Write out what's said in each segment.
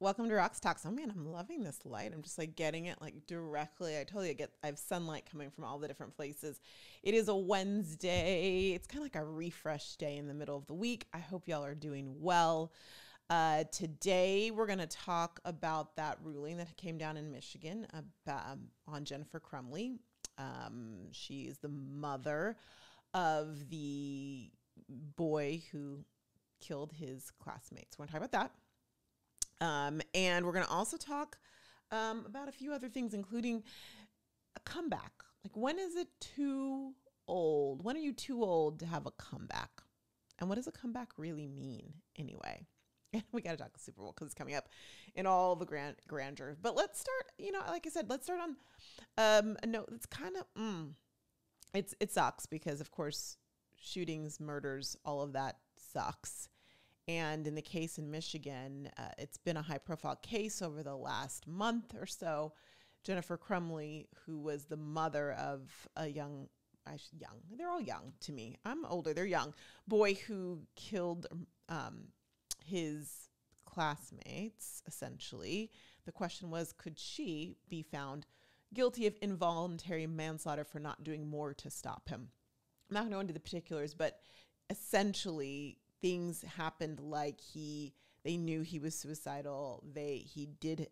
Welcome to Roxtalks. Oh man, I'm loving this light. I'm just like getting it like directly. I totally I have sunlight coming from all the different places. It is a Wednesday. It's kind of like a refresh day in the middle of the week. I hope y'all are doing well. Today we're going to talk about that ruling that came down in Michigan on Jennifer Crumbley. She is the mother of the boy who killed his classmates. We're going to talk about that. And we're going to also talk about a few other things, including a comeback. Like, when is it too old? When are you too old to have a comeback? And what does a comeback really mean anyway? And we got to talk Super Bowl because it's coming up in all the grandeur. But let's start, like I said, let's start on a note that's kind of, it sucks because, of course, shootings, murders, all of that sucks. And in the case in Michigan, it's been a high-profile case over the last month or so. Jennifer Crumbley, who was the mother of a they're all young to me. I'm older, they're young, boy who killed his classmates, essentially. The question was, could she be found guilty of involuntary manslaughter for not doing more to stop him? I'm not going to go into the particulars, but essentially things happened like they knew he was suicidal. He did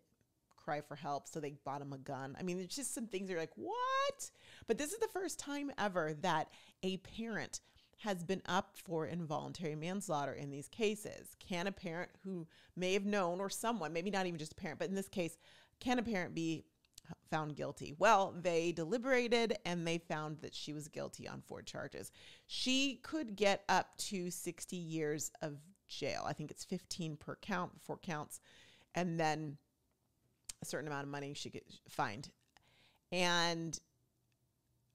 cry for help, so they bought him a gun. I mean, there's just some things that are like, what? But this is the first time ever that a parent has been up for involuntary manslaughter in these cases. Can a parent who may have known, or someone, maybe not even just a parent, but in this case, can a parent be found guilty? Well, they deliberated and they found that she was guilty on 4 charges. She could get up to 60 years of jail. I think it's 15 per count, 4 counts, and then a certain amount of money she could find. And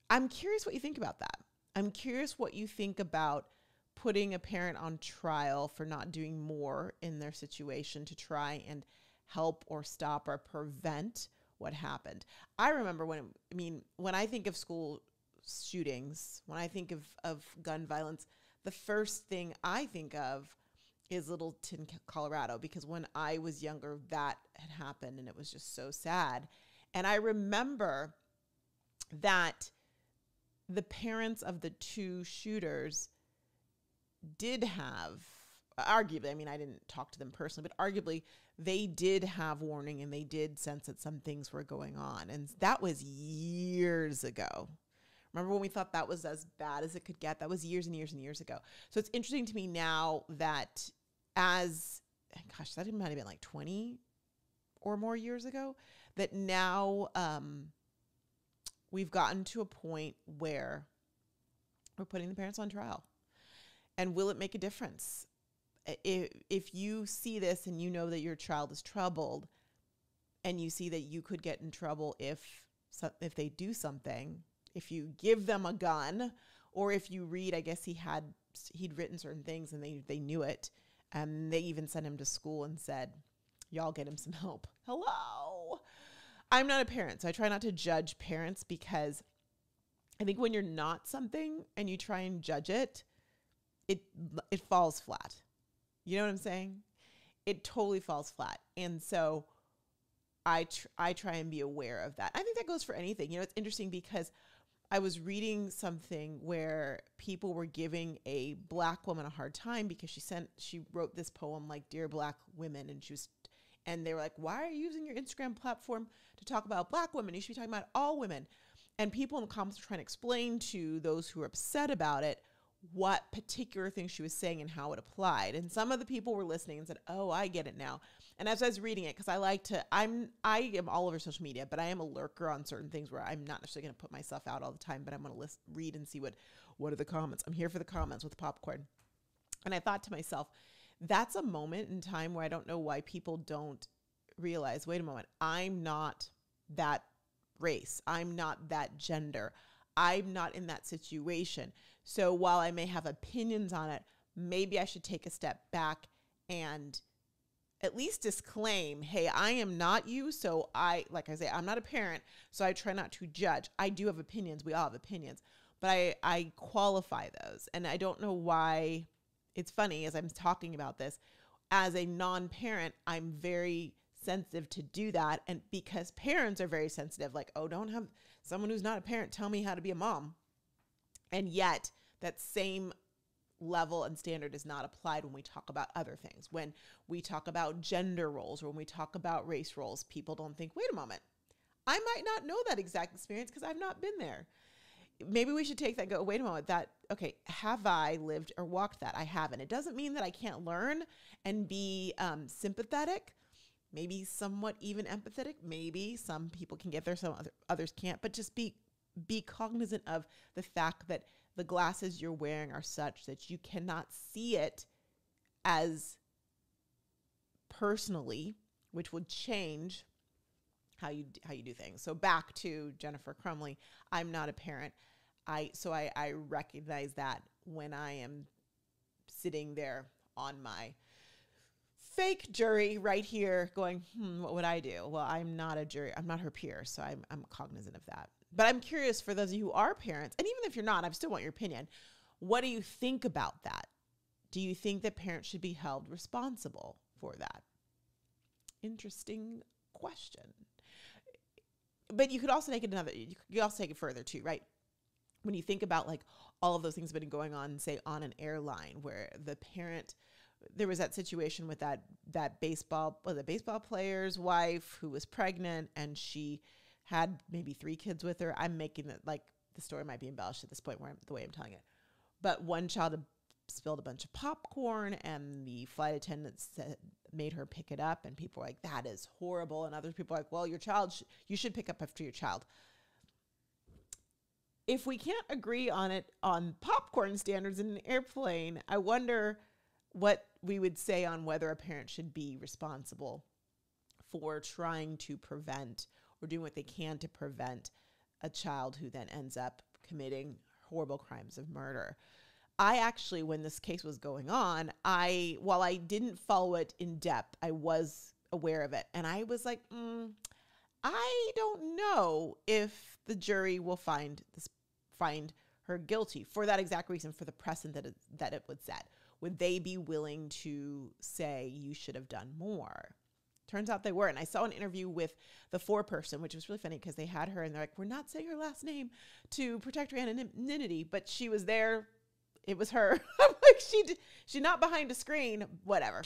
I'm curious what you think about that. I'm curious what you think about putting a parent on trial for not doing more in their situation to try and help or stop or prevent what happened. I remember when I think of school shootings, when I think of gun violence, the first thing I think of is Littleton, Colorado, because when I was younger, that had happened and it was just so sad. And I remember that the parents of the 2 shooters did have, arguably, I didn't talk to them personally, but arguably they did have warning and they did sense that some things were going on. And that was years ago. Remember when we thought that was as bad as it could get? That was years and years and years ago. So it's interesting to me now that that might have been like 20 or more years ago, that now we've gotten to a point where we're putting the parents on trial. And will it make a difference? If you see this and you know that your child is troubled and you see that you could get in trouble if they do something, if you give them a gun, or if you read, I guess he'd written certain things and they knew it. And they even sent him to school and said, y'all get him some help. Hello. I'm not a parent, so I try not to judge parents, because I think when you're not something and you try and judge it, it falls flat. You know what I'm saying? It totally falls flat. And so I try and be aware of that. I think that goes for anything. It's interesting because I was reading something where people were giving a Black woman a hard time because she wrote this poem like Dear Black Women, and they were like, why are you using your Instagram platform to talk about Black women? You should be talking about all women. And people in the comments were trying to explain to those who were upset about it what particular things she was saying and how it applied. And some of the people were listening and said, oh, I get it now. And as I was reading it, because I am all over social media, but I am a lurker on certain things where I'm not necessarily going to put myself out all the time, but I'm going to read and see what are the comments. I'm here for the comments with popcorn. And I thought to myself, that's a moment in time where I don't know why people don't realize, wait a moment, I'm not that race. I'm not that gender. I'm not in that situation. So while I may have opinions on it, maybe I should take a step back and at least disclaim, hey, I am not you. So like I say, I'm not a parent, so I try not to judge. I do have opinions. We all have opinions, but I qualify those. And I don't know why. It's funny, as I'm talking about this, as a non-parent, I'm very sensitive to do that. And because parents are very sensitive, like, oh, don't have someone who's not a parent tell me how to be a mom. And yet that same level and standard is not applied when we talk about other things. When we talk about gender roles, or when we talk about race roles, people don't think, wait a moment, I might not know that exact experience because I've not been there. Maybe we should take that and go, wait a moment, okay, have I lived or walked that? I haven't. It doesn't mean that I can't learn and be sympathetic, maybe somewhat even empathetic. Maybe some people can get there, some others can't, but just be cognizant of the fact that the glasses you're wearing are such that you cannot see it as personally, which would change how you do things. So back to Jennifer Crumbley, I'm not a parent. I recognize that when I am sitting there on my fake jury right here going, what would I do? Well, I'm not a jury. I'm not her peer. So I'm cognizant of that. But I'm curious, for those of you who are parents, and even if you're not, I still want your opinion. What do you think about that? Do you think that parents should be held responsible for that? Interesting question. But you could also take it you also take it further too, right? When you think about like all of those things that have been going on, say on an airline, where the parent, there was that situation with that baseball player's wife who was pregnant, and she had maybe 3 kids with her. I'm making it like the story might be embellished at this point the way I'm telling it. But one child had spilled a bunch of popcorn, and the flight attendant made her pick it up, and people were like, that is horrible. And other people are like, well, you should pick up after your child. If we can't agree on popcorn standards in an airplane, I wonder what we would say on whether a parent should be responsible for trying to prevent or doing what they can to prevent a child who then ends up committing horrible crimes of murder. I actually, when this case was going on, while I didn't follow it in depth, I was aware of it. And I was like, I don't know if the jury will find her guilty for that exact reason, for the precedent that it would set. Would they be willing to say you should have done more? Turns out they were. And I saw an interview with the foreperson, which was really funny because they had her and they're like, we're not saying her last name to protect her anonymity, but she was there. It was her. I'm like, she's not behind a screen, whatever.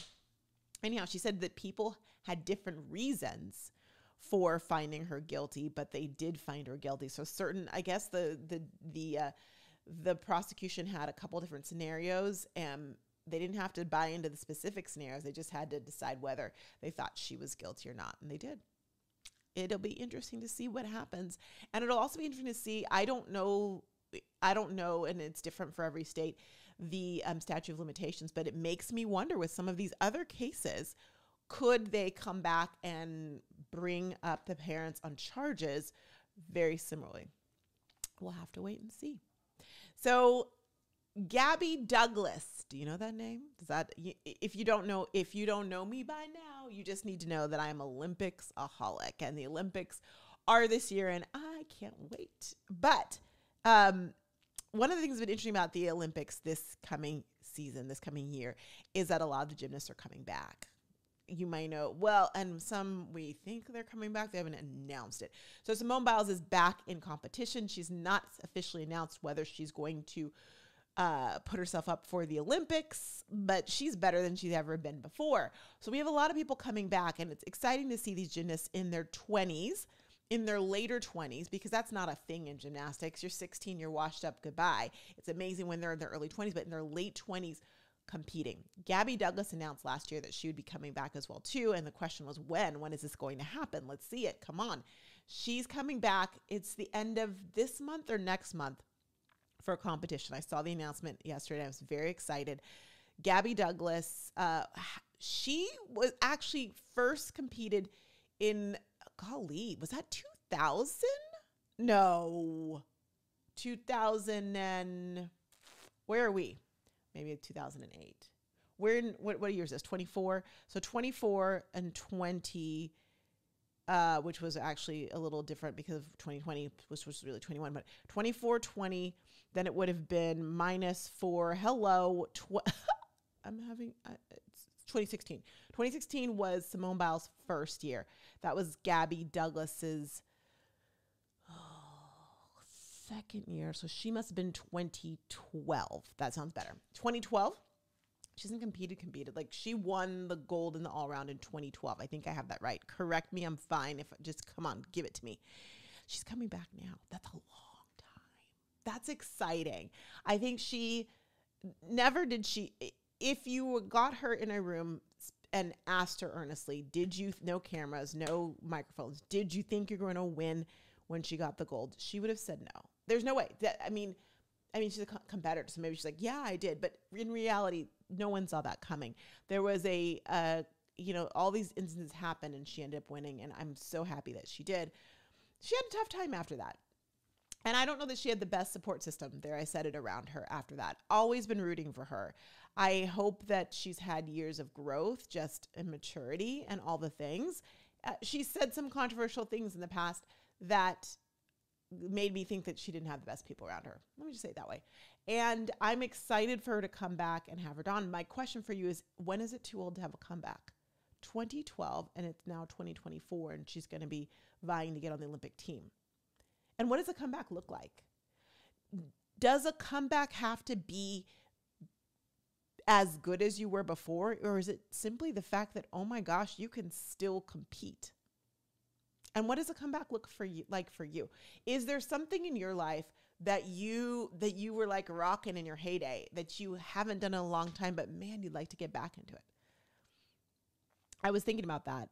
Anyhow, she said that people had different reasons for finding her guilty, but they did find her guilty. So I guess the prosecution had a couple different scenarios, and they didn't have to buy into the specific scenarios. They just had to decide whether they thought she was guilty or not, and they did. It'll be interesting to see what happens. And it'll also be interesting to see, I don't know, and it's different for every state, the statute of limitations, but it makes me wonder with some of these other cases, could they come back and bring up the parents on charges very similarly? We'll have to wait and see. So Gabby Douglas, do you know that name? If you don't know me by now, you just need to know that I'm Olympics-aholic, and the Olympics are this year, and I can't wait. But one of the things that's been interesting about the Olympics this coming year, is that a lot of the gymnasts are coming back. You might know, and some we think they're coming back. They haven't announced it. So Simone Biles is back in competition. She's not officially announced whether she's going to put herself up for the Olympics, but she's better than she's ever been before. So we have a lot of people coming back, and it's exciting to see these gymnasts in their 20s, in their later 20s, because that's not a thing in gymnastics. You're 16, you're washed up, goodbye. It's amazing when they're in their early 20s, but in their late 20s, competing. Gabby Douglas announced last year that she would be coming back as well too, and the question was when is this going to happen? Let's see it. Come on. She's coming back. It's the end of this month or next month for a competition. I saw the announcement yesterday. I was very excited. Gabby Douglas, she was actually first competed in, was that 2000? No. 2000 and, where are we? Maybe 2008. We're in, what year is this? 24. So 24 and 20, which was actually a little different because of 2020, which was really 21, but 24, 20, then it would have been -4. Hello. I'm having, it's 2016. 2016 was Simone Biles' first year. That was Gabby Douglas's second year. So she must have been 2012. That sounds better. 2012. She hasn't competed. Like, she won the gold in the all-around in 2012. I think I have that right. Correct me. I'm fine. If just come on, give it to me. She's coming back now. That's a long time. That's exciting. I think if you got her in a room and asked her earnestly, no cameras, no microphones, did you think you're going to win when she got the gold? She would have said no. There's no way. I mean, she's a competitor, so maybe she's like, yeah, I did. But in reality, no one saw that coming. There was all these instances happened and she ended up winning. And I'm so happy that she did. She had a tough time after that. And I don't know that she had the best support system there. I said it around her after that. Always been rooting for her. I hope that she's had years of growth, just in maturity and all the things. She said some controversial things in the past that made me think that she didn't have the best people around her. Let me just say it that way. And I'm excited for her to come back and have her done. My question for you is, when is it too old to have a comeback? 2012, and it's now 2024, and she's going to be vying to get on the Olympic team. And what does a comeback look like? Does a comeback have to be as good as you were before? Or is it simply the fact that, oh my gosh, you can still compete? And what does a comeback look for you? Is there something in your life that you were like rocking in your heyday that you haven't done in a long time, but man, you'd like to get back into it? I was thinking about that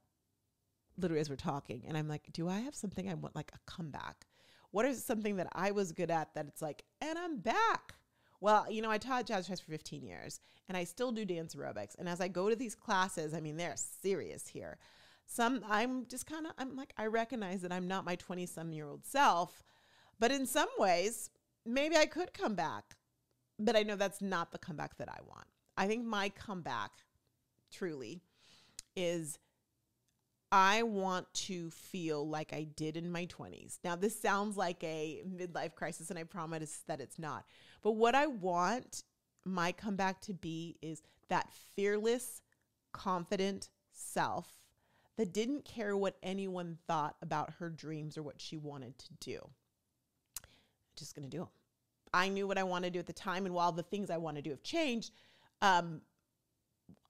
literally as we're talking, and I'm like, do I have something I want, like a comeback? What is something that I was good at that it's like, and I'm back? Well, I taught jazz chess for 15 years, and I still do dance aerobics. And as I go to these classes, they're serious here. I'm like, I recognize that I'm not my 20-some-year-old self, but in some ways, maybe I could come back. But I know that's not the comeback that I want. I think my comeback, truly, is I want to feel like I did in my 20s. Now, this sounds like a midlife crisis, and I promise that it's not. But what I want my comeback to be is that fearless, confident self that didn't care what anyone thought about her dreams or what she wanted to do. Just going to do them. I knew what I wanted to do at the time, and while the things I want to do have changed,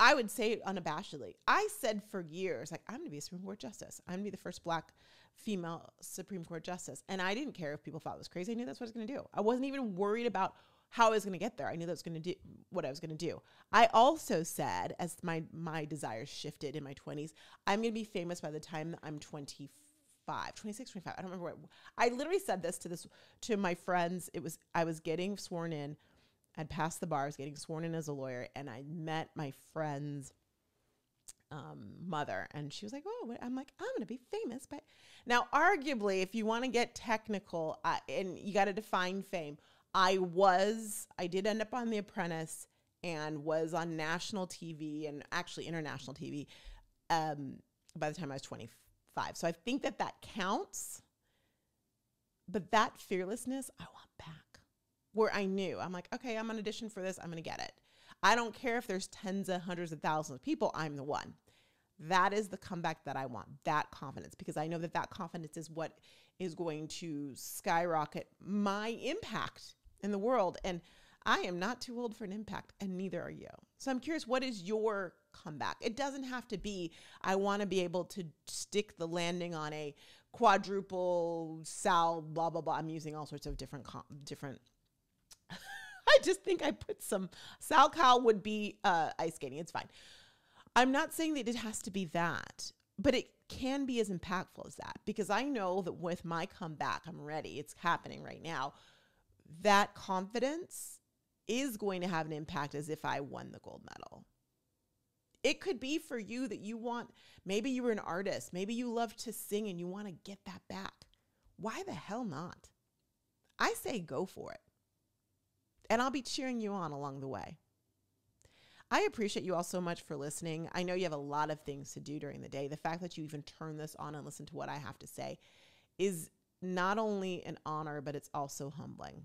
I would say it unabashedly. I said for years, like, I'm going to be a Supreme Court justice. I'm going to be the first Black female Supreme Court justice. And I didn't care if people thought it was crazy. I knew that's what I was going to do. I wasn't even worried about how I was going to get there. I knew that I was going to do what I was going to do. I also said, as my desires shifted in my 20s, I'm going to be famous by the time that I'm 26, 25. I don't remember what. I literally said this to my friends. I was getting sworn in. I'd passed the bar. I was getting sworn in as a lawyer, and I met my friend's mother, and she was like, "Oh," I'm like, "I'm going to be famous." But now, arguably, if you want to get technical, and you got to define fame, I did end up on The Apprentice and was on national TV and actually international TV by the time I was 25. So I think that counts. But that fearlessness, I want back. Where I knew, I'm like, okay, I'm on audition for this. I'm going to get it. I don't care if there's tens of hundreds of thousands of people. I'm the one. That is the comeback that I want, that confidence, because I know that confidence is what is going to skyrocket my impact in the world. And I am not too old for an impact, and neither are you. So I'm curious, what is your comeback? It doesn't have to be, I want to be able to stick the landing on a quadruple Sal, blah, blah, blah. I'm using all sorts of different I just think I put some Sal Cal would be ice skating. It's fine. I'm not saying that it has to be that, but it can be as impactful as that, because I know that with my comeback, I'm ready. It's happening right now. That confidence is going to have an impact as if I won the gold medal. It could be for you that maybe you were an artist. Maybe you love to sing and you want to get that back. Why the hell not? I say go for it. And I'll be cheering you on along the way. I appreciate you all so much for listening. I know you have a lot of things to do during the day. The fact that you even turn this on and listen to what I have to say is not only an honor, but it's also humbling.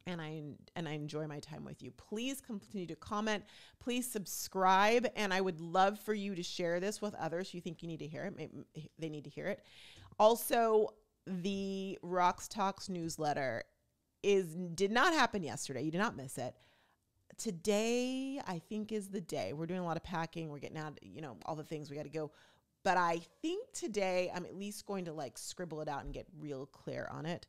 and I enjoy my time with you. Please continue to comment. Please subscribe, and I would love for you to share this with others you think you need to hear it. Maybe they need to hear it. Also, the Roxtalks newsletter did not happen yesterday. You did not miss it. Today, I think, is the day. We're doing a lot of packing. We're getting out, all the things we got to go. But I think today I'm at least going to scribble it out and get real clear on it.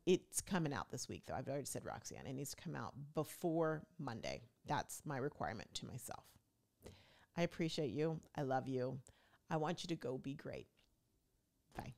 It's coming out this week, though. I've already said, Roxanne, it needs to come out before Monday. That's my requirement to myself. I appreciate you. I love you. I want you to go be great. Bye.